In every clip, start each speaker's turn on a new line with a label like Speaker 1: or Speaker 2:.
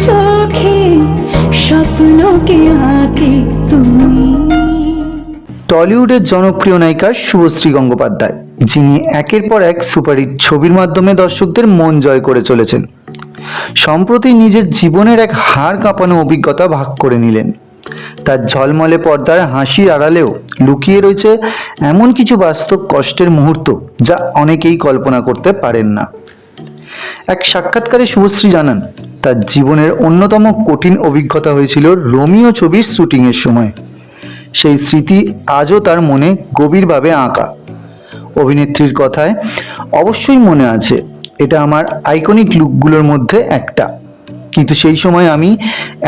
Speaker 1: চোখে স্বপ্নকে আঁকে তুমি।
Speaker 2: টলিউডের জনপ্রিয় নায়িকা শুভশ্রী গঙ্গোপাধ্যায়, যিনি একের পর এক সুপারহিট ছবির মাধ্যমে দর্শকদের মন জয় করে চলেছেন, সম্প্রতি নিজের জীবনের এক হাড় কাঁপানো অভিজ্ঞতা ভাগ করে নিলেন। তার ঝলমলে পর্দার হাসির আড়ালেও লুকিয়ে রয়েছে এমন কিছু বাস্তব কষ্টের মুহূর্ত যা অনেকেই কল্পনা করতে পারেন না। এক সাক্ষাৎকারে শুভশ্রী জানান, তার জীবনের অন্যতম কঠিন অভিজ্ঞতা হয়েছিল রোমিও ছবির শুটিংয়ের সময়। সেই স্মৃতি আজও তার মনে গভীরভাবে আঁকা। অভিনেত্রীর কথায়, অবশ্যই মনে আছে, এটা আমার আইকনিক লুকগুলোর মধ্যে একটা। কিন্তু সেই সময় আমি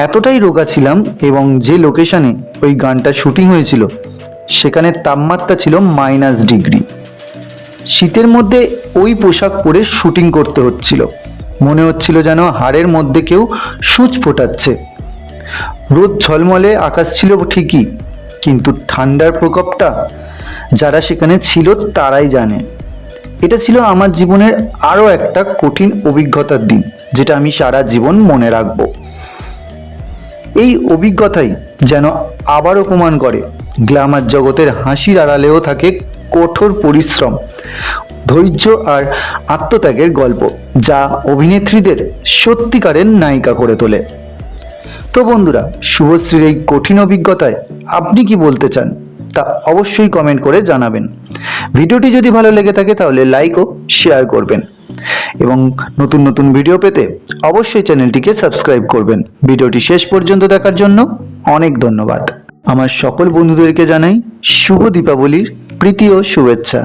Speaker 2: এতটাই রোগা ছিলাম এবং যে লোকেশনে ওই গানটা শুটিং হয়েছিল সেখানে তাপমাত্রা ছিল -ডিগ্রি। শীতের মধ্যে ওই পোশাক পরে শুটিং করতে হচ্ছিল। মনে হচ্ছিল যেন হাড়ের মধ্যে কেউ সূচ ফোটাচ্ছে। রোদ ঝলমলে আকাশ ছিল ঠিকই, কিন্তু ঠান্ডার প্রকোপটা যারা সেখানে ছিল তারাই জানে। এটা ছিল আমার জীবনের আরও একটা কঠিন অভিজ্ঞতার দিন, যেটা আমি সারা জীবন মনে রাখব। এই অভিজ্ঞতাই যেন আবারও প্রমাণ করে গ্ল্যামার জগতের হাসির আড়ালেও থাকে কঠোর পরিশ্রম, ধৈর্য আর আত্মত্যাগের গল্প, যা অভিনেত্রীদের সত্যিকারের নায়িকা করে তোলে। তো বন্ধুরা, শুভশ্রীর এই কঠিন অভিজ্ঞতায় আপনি কি বলতে চান তা অবশ্যই কমেন্ট করে জানাবেন। ভিডিওটি যদি ভালো লেগে থাকে তাহলে লাইক ও শেয়ার করবেন এবং নতুন নতুন ভিডিও পেতে অবশ্যই চ্যানেলটিকে সাবস্ক্রাইব করবেন। ভিডিওটি শেষ পর্যন্ত দেখার জন্য অনেক ধন্যবাদ। আমার সকল বন্ধুদেরকে জানাই শুভ দীপাবলির প্রীতি ও শুভেচ্ছা।